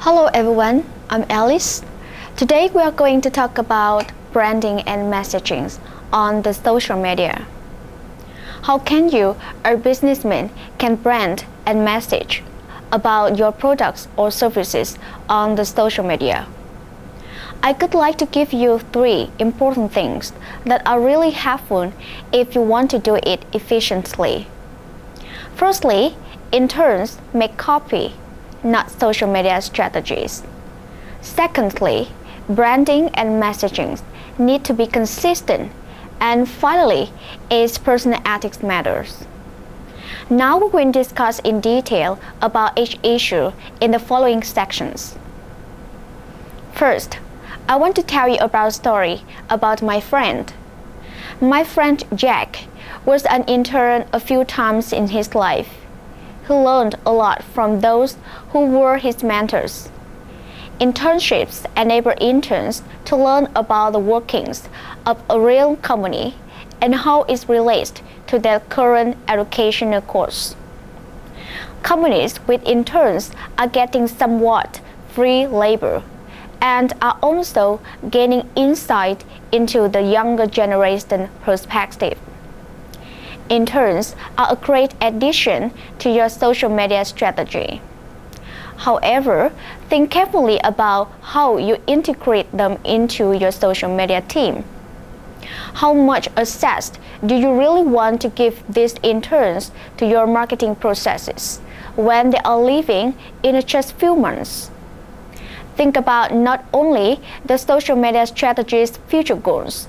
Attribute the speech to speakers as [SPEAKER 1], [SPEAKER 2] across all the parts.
[SPEAKER 1] Hello everyone, I'm Alice. Today we are going to talk about branding and messaging on the social media. How can you, a businessman, can brand and message about your products or services on the social media? I would like to give you 3 important things that are really helpful if you want to do it efficiently. Firstly, interns make copy, not social media strategies. Secondly, branding and messaging need to be consistent. And finally, is personal ethics matters. Now we will discuss in detail about each issue in the following sections. First, I want to tell you about a story about my friend. My friend Jack was an intern a few times in his life. He learned a lot from those who were his mentors. Internships enable interns to learn about the workings of a real company and how it relates to their current educational course. Companies with interns are getting somewhat free labor and are also gaining insight into the younger generation perspective. Interns are a great addition to your social media strategy. However, think carefully about how you integrate them into your social media team. How much access do you really want to give these interns to your marketing processes when they are leaving in just few months? Think about not only the social media strategy's future goals,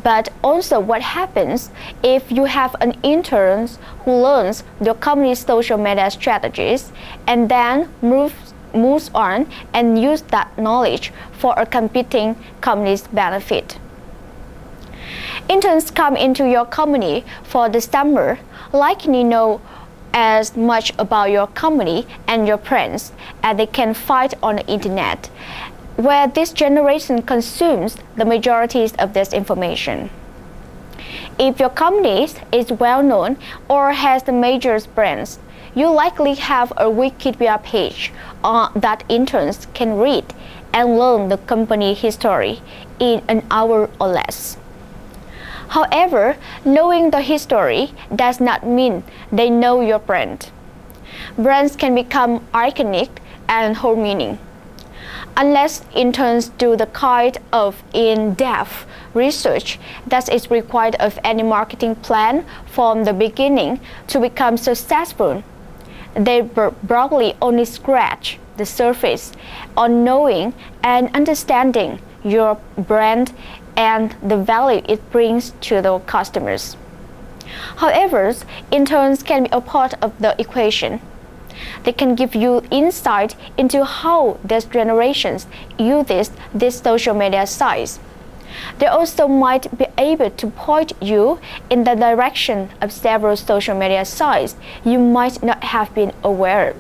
[SPEAKER 1] but also what happens if you have an intern who learns your company's social media strategies and then moves on and use that knowledge for a competing company's benefit. Interns come into your company for the summer, likely know as much about your company and your brands as they can find on the internet, where this generation consumes the majority of this information. If your company is well known or has the major brands, you likely have a Wikipedia page that interns can read and learn the company history in an hour or less. However, knowing the history does not mean they know your brand. Brands can become iconic and hold meaning. Unless interns do the kind of in-depth research that is required of any marketing plan from the beginning to become successful, they probably only scratch the surface on knowing and understanding your brand and the value it brings to the customers. However, interns can be a part of the equation. They can give you insight into how these generations use this social media sites. They also might be able to point you in the direction of several social media sites you might not have been aware of.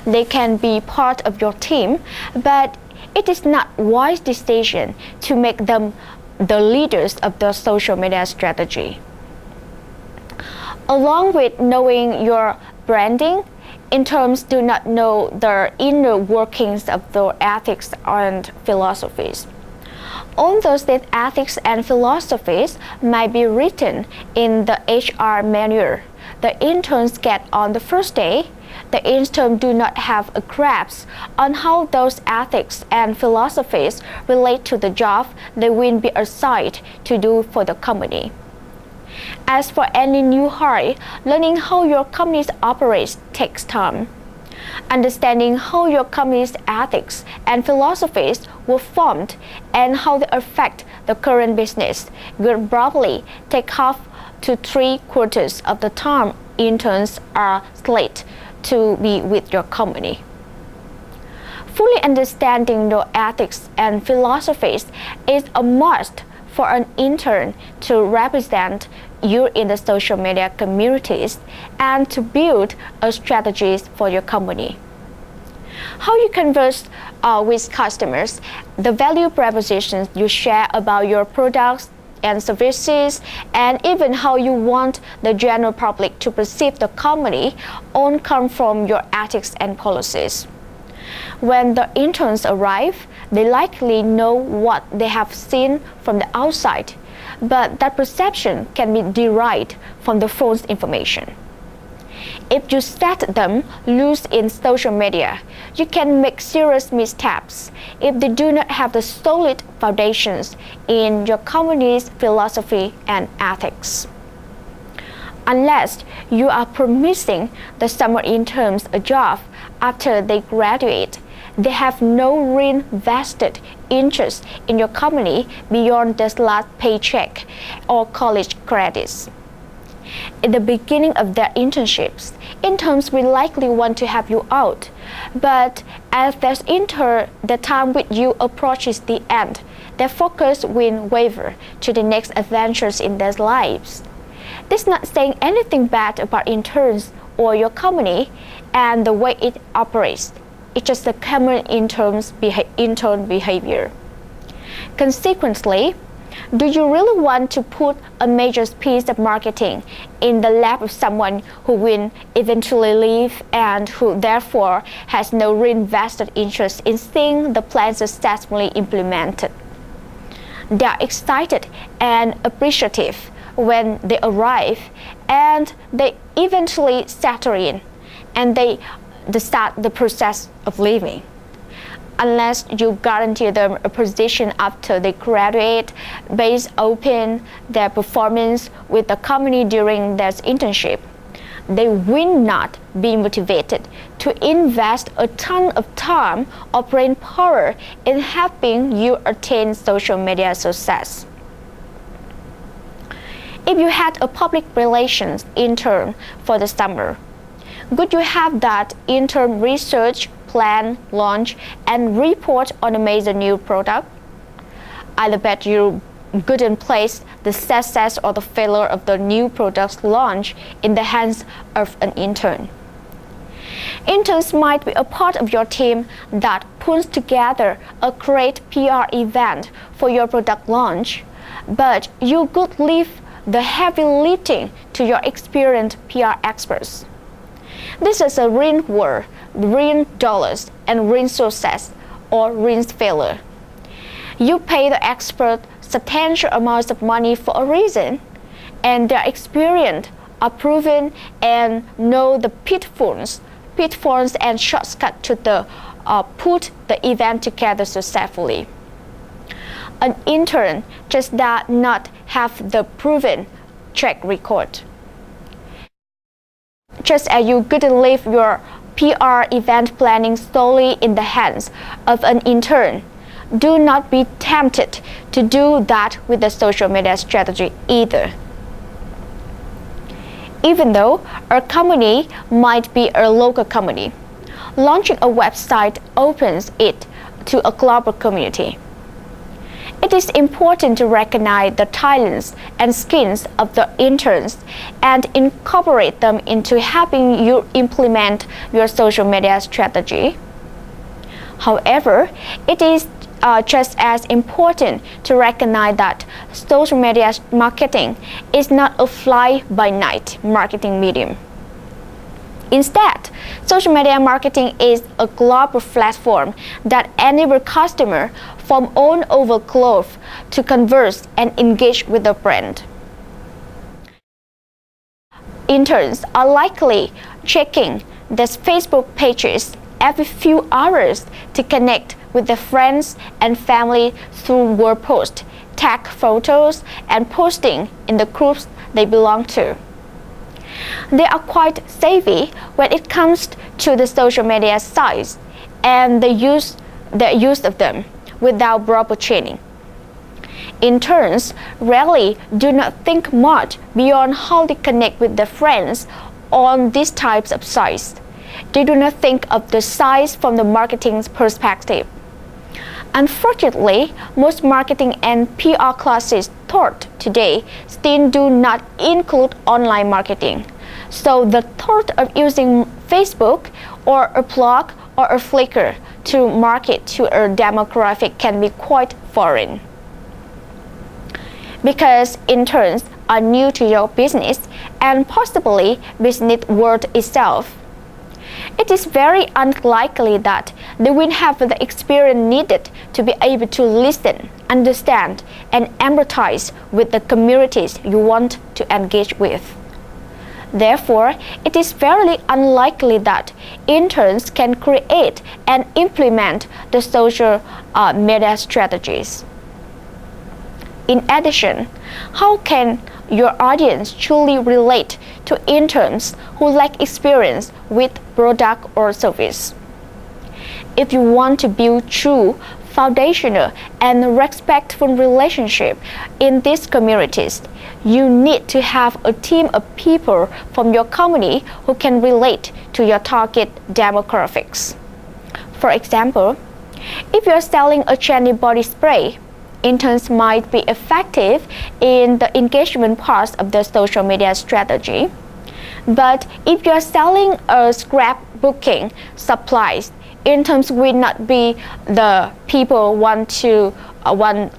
[SPEAKER 1] They can be part of your team, but it is not a wise decision to make them the leaders of the social media strategy. Along with knowing your branding, interns do not know the inner workings of the ethics and philosophies. Although these ethics and philosophies might be written in the HR manual the interns get on the first day, the interns do not have a grasp on how those ethics and philosophies relate to the job they will be assigned to do for the company. As for any new hire, learning how your company operates takes time. Understanding how your company's ethics and philosophies were formed and how they affect the current business will probably take half to 3/4 of the time interns are slated to be with your company. Fully understanding your ethics and philosophies is a must for an intern to represent you in the social media communities and to build a strategies for your company. How you converse with customers, the value propositions you share about your products and services, and even how you want the general public to perceive the company all come from your ethics and policies. When the interns arrive, they likely know what they have seen from the outside, but that perception can be derived from the false information. If you set them loose in social media, you can make serious missteps if they do not have the solid foundations in your company's philosophy and ethics. Unless you are promising the summer interns a job after they graduate, they have no real vested interest in your company beyond their last paycheck or college credits. In the beginning of their internships, interns will likely want to help you out, but as the time with you approaches the end, their focus will waver to the next adventures in their lives. This is not saying anything bad about interns or your company and the way it operates. It's just a common intern behavior. Consequently, do you really want to put a major piece of marketing in the lap of someone who will eventually leave and who therefore has no real vested interest in seeing the plan successfully implemented? They are excited and appreciative when they arrive, and they eventually settle in, and they start the process of leaving. Unless you guarantee them a position after they graduate based upon their performance with the company during their internship, they will not be motivated to invest a ton of time or brain power in helping you attain social media success. If you had a public relations intern for the summer, would you have that intern research, plan, launch, and report on a major new product? I bet you couldn't place the success or the failure of the new product's launch in the hands of an intern. Interns might be a part of your team that puts together a great PR event for your product launch, but you could leave the heavy lifting to your experienced PR experts. This is a real war, real dollars, and real success or real failure. You pay the expert substantial amounts of money for a reason, and their experience are proven and know the pitfalls and shortcuts to put the event together successfully. An intern just does not have the proven track record. Just as you couldn't leave your PR event planning solely in the hands of an intern, do not be tempted to do that with the social media strategy either. Even though a company might be a local company, launching a website opens it to a global community. It is important to recognize the talents and skills of the interns and incorporate them into helping you implement your social media strategy. However, it is just as important to recognize that social media marketing is not a fly-by-night marketing medium. Instead, social media marketing is a global platform that enables customers from all over the globe to converse and engage with the brand. Interns are likely checking their Facebook pages every few hours to connect with their friends and family through word posts, tag photos, and posting in the groups they belong to. They are quite savvy when it comes to the social media sites and the use of them without proper training. Interns rarely do not think much beyond how they connect with their friends on these types of sites. They do not think of the sites from the marketing perspective. Unfortunately, most marketing and PR classes taught today still do not include online marketing. So the thought of using Facebook or a blog or a Flickr to market to a demographic can be quite foreign. Because interns are new to your business and possibly business world itself, it is very unlikely that they will have the experience needed to be able to listen, understand, and empathize with the communities you want to engage with. Therefore, it is very unlikely that interns can create and implement the social media strategies. In addition, how can your audience truly relate to interns who lack experience with product or service? If you want to build true, foundational, and respectful relationship in these communities, you need to have a team of people from your company who can relate to your target demographics. For example, if you are selling a trendy body spray, interns might be effective in the engagement part of the social media strategy. But if you are selling a scrapbooking supplies, interns will not be the people want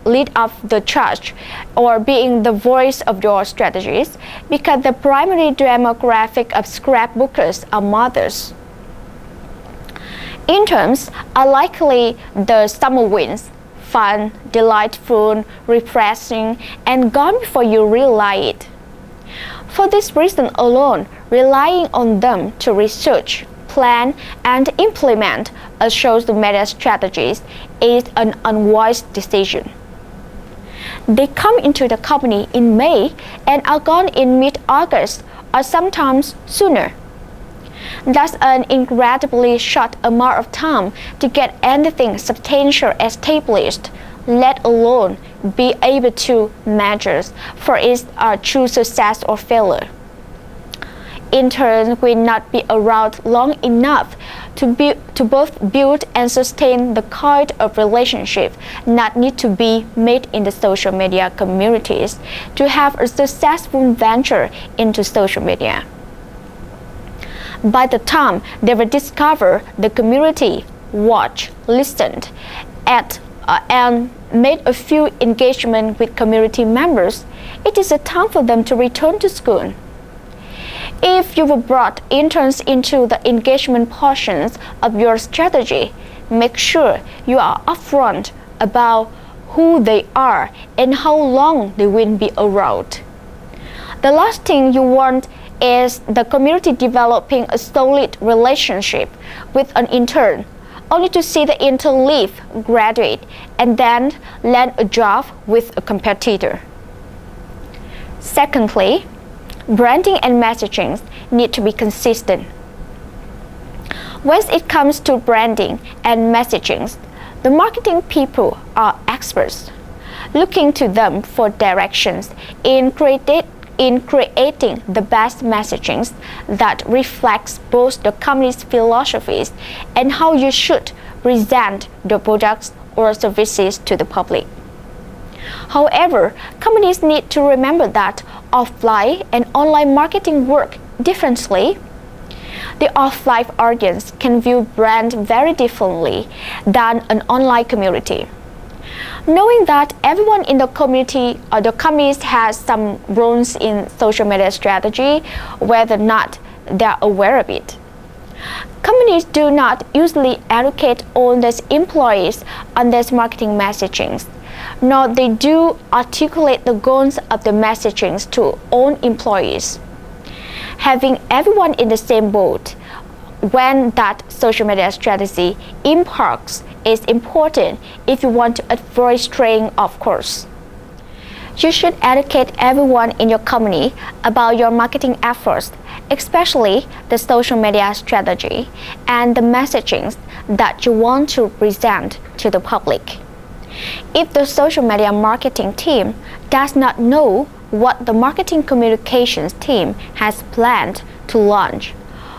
[SPEAKER 1] lead up the charge or being the voice of your strategies, because the primary demographic of scrapbookers are mothers. Interns are likely the summer winds, fun, delightful, refreshing, and gone before you realize it. For this reason alone, relying on them to research, plan, and implement a social media strategies is an unwise decision. They come into the company in May and are gone in mid-August or sometimes sooner. That's an incredibly short amount of time to get anything substantial established, let alone be able to measure for its true success or failure. Interns will not be around long enough to both build and sustain the kind of relationship that need to be made in the social media communities to have a successful venture into social media. By the time they will discover the community, watch, listened, and made a few engagement with community members, it is a time for them to return to school. If you have brought interns into the engagement portions of your strategy, make sure you are upfront about who they are and how long they will be around. The last thing you want is the community developing a solid relationship with an intern, only to see the intern leave, graduate, and then land a job with a competitor. Secondly, branding and messaging need to be consistent. When it comes to branding and messaging, the marketing people are experts. Looking to them for directions in creating the best messaging that reflects both the company's philosophies and how you should present the products or services to the public. However, companies need to remember that offline and online marketing work differently. The offline audience can view brand very differently than an online community. Knowing that everyone in the community or the companies has some roles in social media strategy, whether or not they are aware of it. Companies do not usually educate all their employees on their marketing messaging, nor they do articulate the goals of the messaging to all employees. Having everyone in the same boat when that social media strategy impacts is important if you want to avoid straying off course. You should educate everyone in your company about your marketing efforts, especially the social media strategy and the messaging that you want to present to the public. If the social media marketing team does not know what the marketing communications team has planned to launch,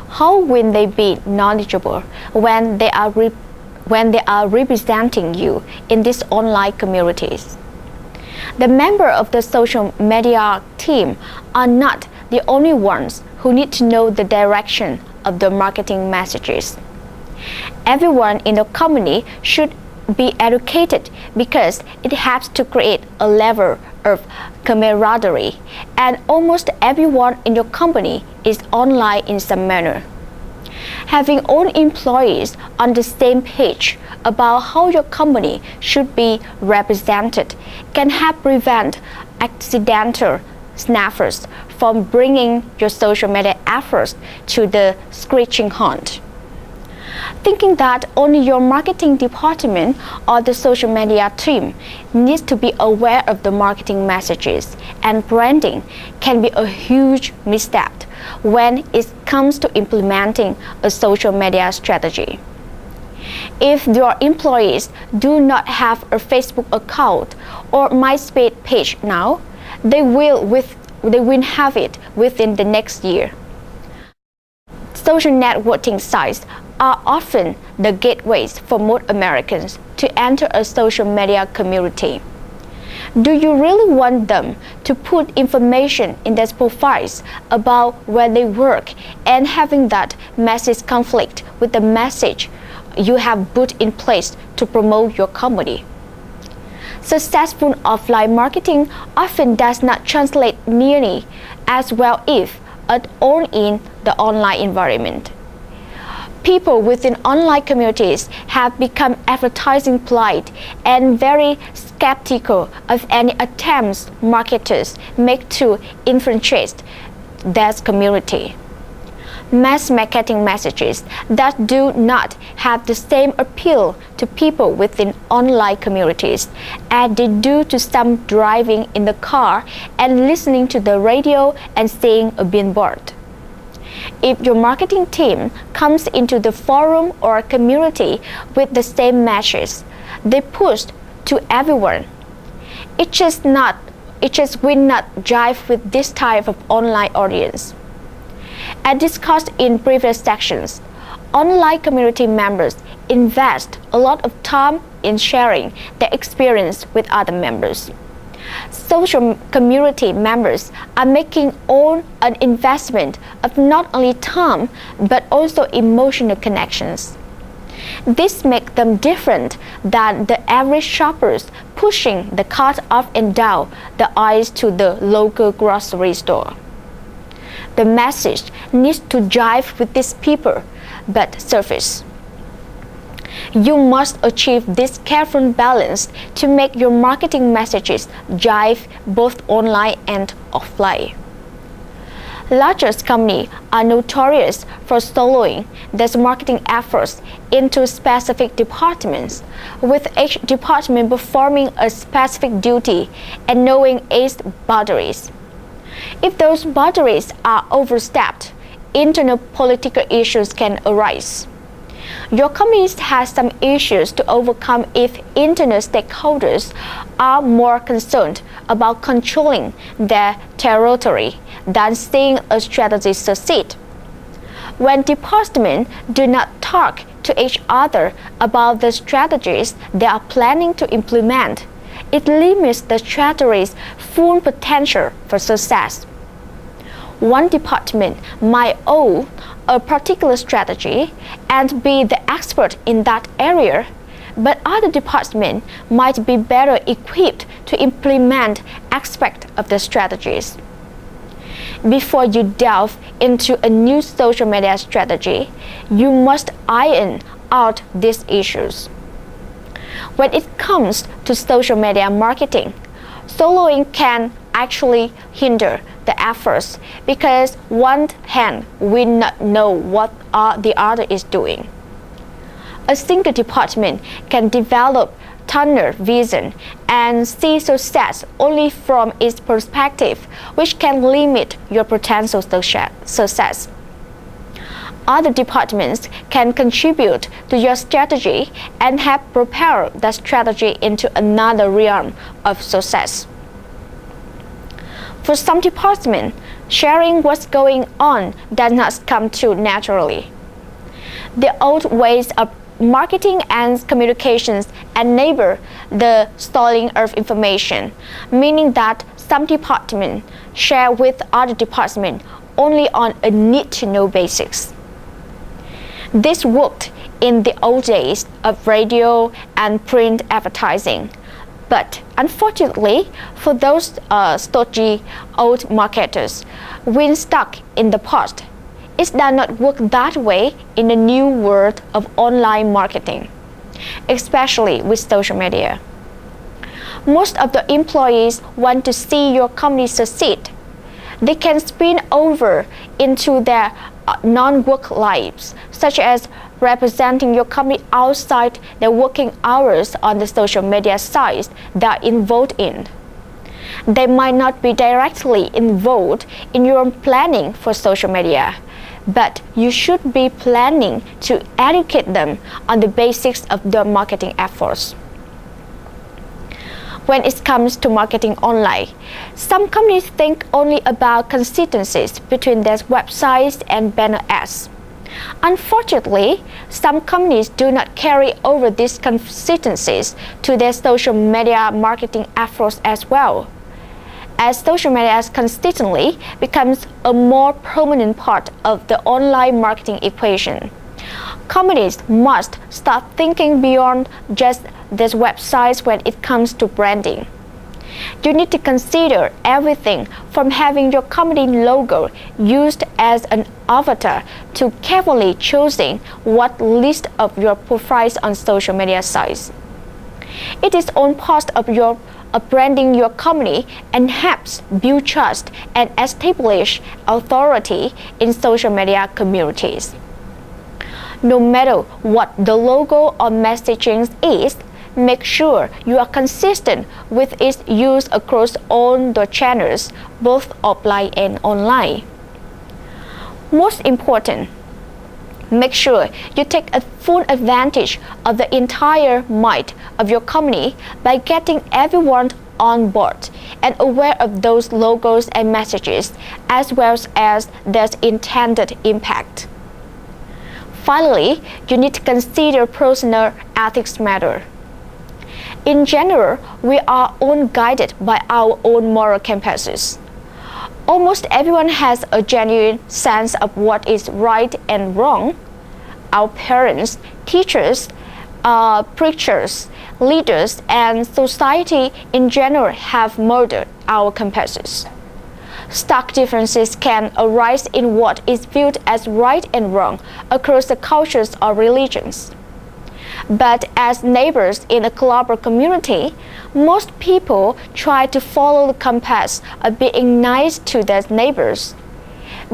[SPEAKER 1] how will they be knowledgeable when they are representing you in these online communities? The members of the social media team are not the only ones who need to know the direction of the marketing messages. Everyone in the company should be educated because it helps to create a level of camaraderie, and almost everyone in your company is online in some manner. Having all employees on the same page about how your company should be represented can help prevent accidental snaffers from bringing your social media efforts to the screeching halt. Thinking that only your marketing department or the social media team needs to be aware of the marketing messages and branding can be a huge misstep when it comes to implementing a social media strategy. If your employees do not have a Facebook account or MySpace page now, they will have it within the next year. Social networking sites are often the gateways for most Americans to enter a social media community. Do you really want them to put information in their profiles about where they work and having that message conflict with the message you have put in place to promote your company? Successful offline marketing often does not translate nearly as well if at all in the online environment. People within online communities have become advertising polite and very skeptical of any attempts marketers make to infiltrate their community. Mass marketing messages that do not have the same appeal to people within online communities as they do to some driving in the car and listening to the radio and seeing a billboard. If your marketing team comes into the forum or community with the same message they push to everyone, it just will not jive with this type of online audience. As discussed in previous sections, online community members invest a lot of time in sharing their experience with other members. Social community members are making all an investment of not only time but also emotional connections. This makes them different than the average shoppers pushing the cart up and down the aisles to the local grocery store. The message needs to jive with these people, but surface. You must achieve this careful balance to make your marketing messages jive both online and offline. Largest companies are notorious for soloing their marketing efforts into specific departments, with each department performing a specific duty and knowing its boundaries. If those boundaries are overstepped, internal political issues can arise. Your company has some issues to overcome if internal stakeholders are more concerned about controlling their territory than seeing a strategy succeed. When departments do not talk to each other about the strategies they are planning to implement, it limits the strategy's full potential for success. One department might own a particular strategy and be the expert in that area, but other departments might be better equipped to implement aspects of the strategies. Before you delve into a new social media strategy, you must iron out these issues. When it comes to social media marketing, soloing can actually hinder the efforts because one hand will not know what the other is doing. A single department can develop tunnel vision and see success only from its perspective, which can limit your potential success. Other departments can contribute to your strategy and help propel that strategy into another realm of success. For some departments, sharing what's going on does not come too naturally. The old ways of marketing and communications enable the stalling of information, meaning that some departments share with other departments only on a need-to-know basis. This worked in the old days of radio and print advertising, but unfortunately for those stodgy old marketers, when stuck in the past, it does not work that way in the new world of online marketing, especially with social media. Most of the employees want to see your company succeed. They can spin over into their non-work lives, such as representing your company outside their working hours on the social media sites they are involved in. They might not be directly involved in your planning for social media, but you should be planning to educate them on the basics of their marketing efforts. When it comes to marketing online, some companies think only about consistencies between their websites and banner ads. Unfortunately, some companies do not carry over these consistencies to their social media marketing efforts as well. As social media consistently becomes a more prominent part of the online marketing equation, companies must start thinking beyond just these websites when it comes to branding. You need to consider everything from having your company logo used as an avatar to carefully choosing what list of your profiles on social media sites. It is all part of branding your company and helps build trust and establish authority in social media communities. No matter what the logo or messaging is, make sure you are consistent with its use across all the channels, both offline and online. Most important, make sure you take a full advantage of the entire might of your company by getting everyone on board and aware of those logos and messages, as well as their intended impact. Finally, you need to consider personal ethics matter. In general, we are all guided by our own moral compasses. Almost everyone has a genuine sense of what is right and wrong. Our parents, teachers, preachers, leaders, and society in general have molded our compasses. Stark differences can arise in what is viewed as right and wrong across the cultures or religions. But as neighbors in a global community, most people try to follow the compass of being nice to their neighbors.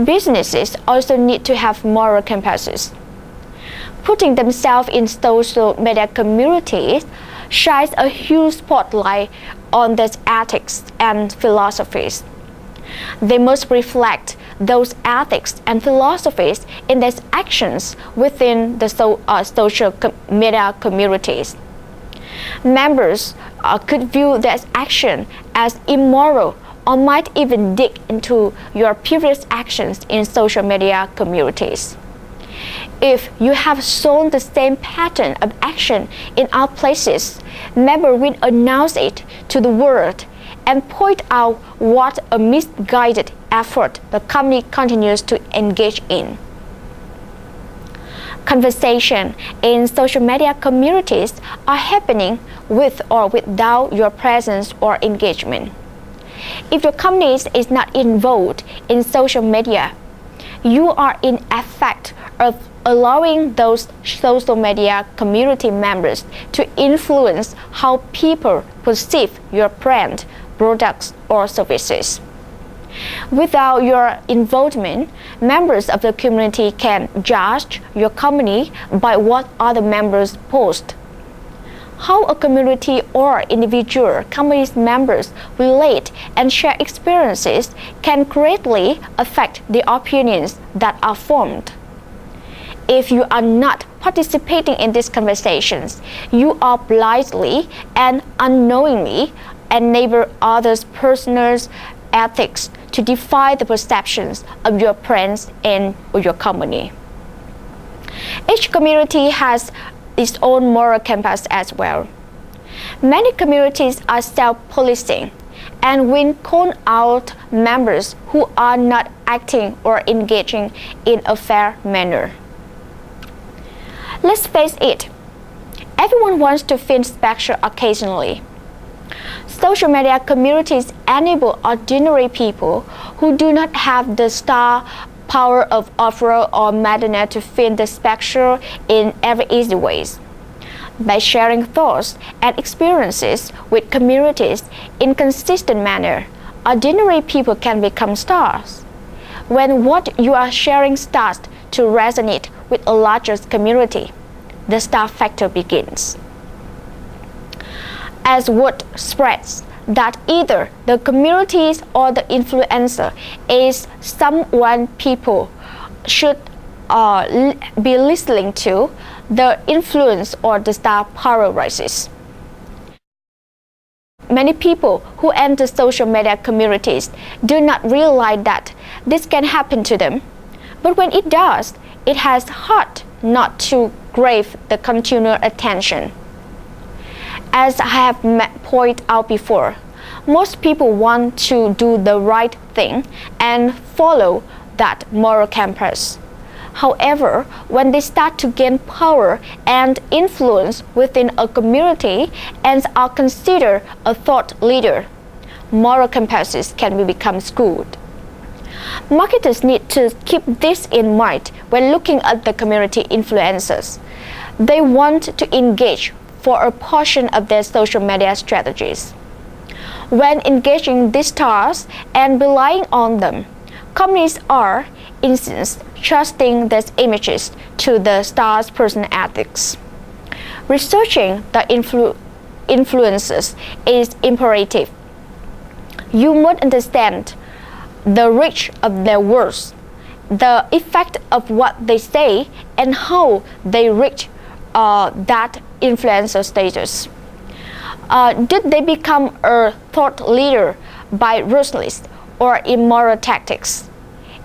[SPEAKER 1] Businesses also need to have moral compasses. Putting themselves in social media communities shines a huge spotlight on their ethics and philosophies. They must reflect those ethics and philosophies in their actions within the social media communities. Members could view their action as immoral or might even dig into your previous actions in social media communities. If you have shown the same pattern of action in other places, members will announce it to the world and point out what a misguided effort the company continues to engage in. Conversations in social media communities are happening with or without your presence or engagement. If your company is not involved in social media, you are in effect of allowing those social media community members to influence how people perceive your brand, products, or services. Without your involvement, members of the community can judge your company by what other members post. How a community or individual company's members relate and share experiences can greatly affect the opinions that are formed. If you are not participating in these conversations, you are blindly and unknowingly enable others' personal ethics to defy the perceptions of your brands and your company. Each community has its own moral compass as well. Many communities are self-policing and will call out members who are not acting or engaging in a fair manner. Let's face it, everyone wants to feel special occasionally. Social media communities enable ordinary people who do not have the star power of offer or manner to fit the spectrum in every easy ways. By sharing thoughts and experiences with communities in consistent manner, ordinary people can become stars. When what you are sharing starts to resonate with a larger community, the star factor begins. As word spreads that either the communities or the influencer is someone people should be listening to, the influence or the star power rises. Many people who enter social media communities do not realize that this can happen to them, but when it does, it has hard not to crave the continual attention. As I have pointed out before, most people want to do the right thing and follow that moral compass. However, when they start to gain power and influence within a community and are considered a thought leader, moral compasses can become skewed. Marketers need to keep this in mind when looking at the community influencers. They want to engage for a portion of their social media strategies. When engaging these stars and relying on them, companies are, in essence, trusting these images to the star's personal ethics. Researching the influences is imperative. You must understand the reach of their words, the effect of what they say, and how they reach that influencer status. Did they become a thought leader by ruthless or immoral tactics?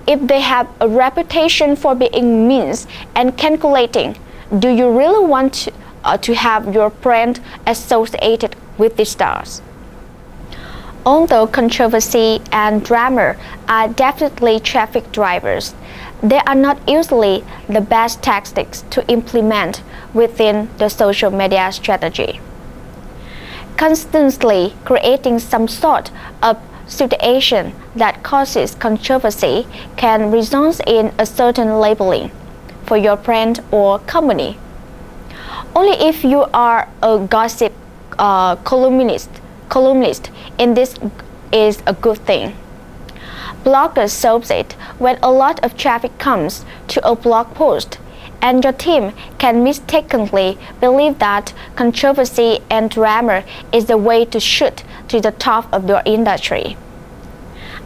[SPEAKER 1] If they have a reputation for being mean and calculating, do you really want to have your brand associated with the stars? Although controversy and drama are definitely traffic drivers, they are not usually the best tactics to implement within the social media strategy. Constantly creating some sort of situation that causes controversy can result in a certain labeling for your brand or company. Only if you are a gossip columnist in this is a good thing. Bloggers solve it when a lot of traffic comes to a blog post, and your team can mistakenly believe that controversy and drama is the way to shoot to the top of your industry.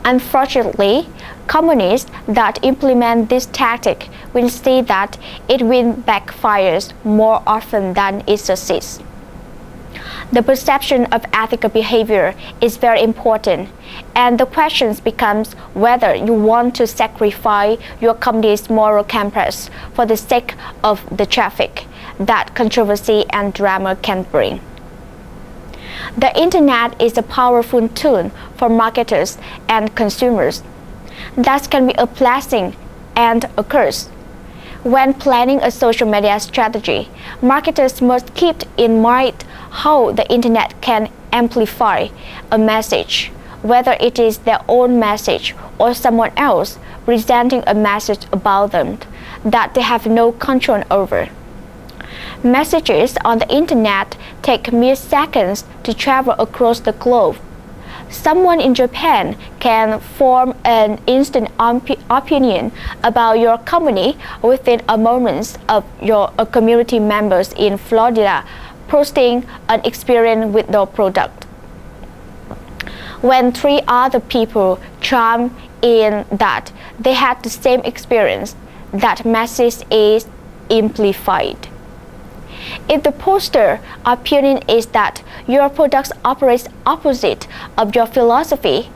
[SPEAKER 1] Unfortunately, companies that implement this tactic will see that it will backfires more often than it succeeds. The perception of ethical behavior is very important, and the question becomes whether you want to sacrifice your company's moral compass for the sake of the traffic that controversy and drama can bring. The internet is a powerful tool for marketers and consumers. That can be a blessing and a curse. When planning a social media strategy, marketers must keep in mind how the internet can amplify a message, whether it is their own message or someone else presenting a message about them that they have no control over. Messages on the internet take mere seconds to travel across the globe. Someone in Japan can form an instant opinion about your company within a moment of your community members in Florida posting an experience with your product. When 3 other people chime in that they had the same experience, that message is amplified. If the poster opinion is that your product operates opposite of your philosophy,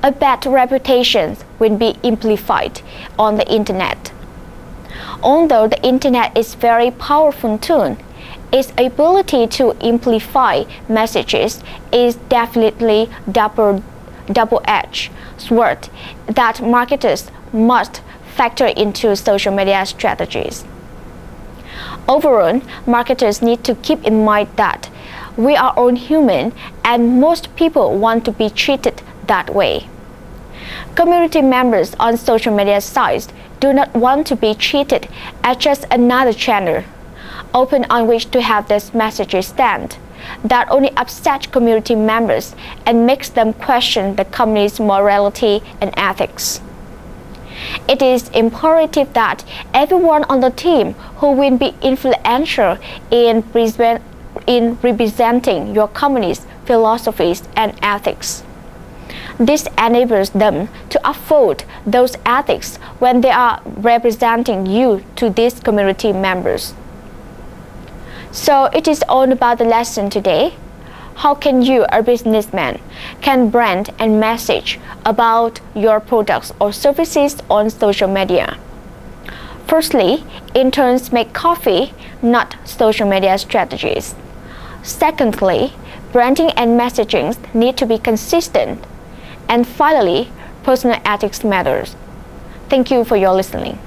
[SPEAKER 1] a bad reputation will be amplified on the internet. Although the internet is a very powerful tool, its ability to amplify messages is definitely double-edged sword that marketers must factor into social media strategies. Overall, marketers need to keep in mind that we are all human and most people want to be treated that way. Community members on social media sites do not want to be treated as just another channel, open on which to have their messages stand. That only upsets community members and makes them question the company's morality and ethics. It is imperative that everyone on the team who will be influential in representing your company's philosophies and ethics. This enables them to uphold those ethics when they are representing you to these community members. So it is all about the lesson today. How can you, a businessman, can brand and message about your products or services on social media? Firstly, interns make coffee, not social media strategies. Secondly, branding and messaging need to be consistent. And finally, personal ethics matters. Thank you for your listening.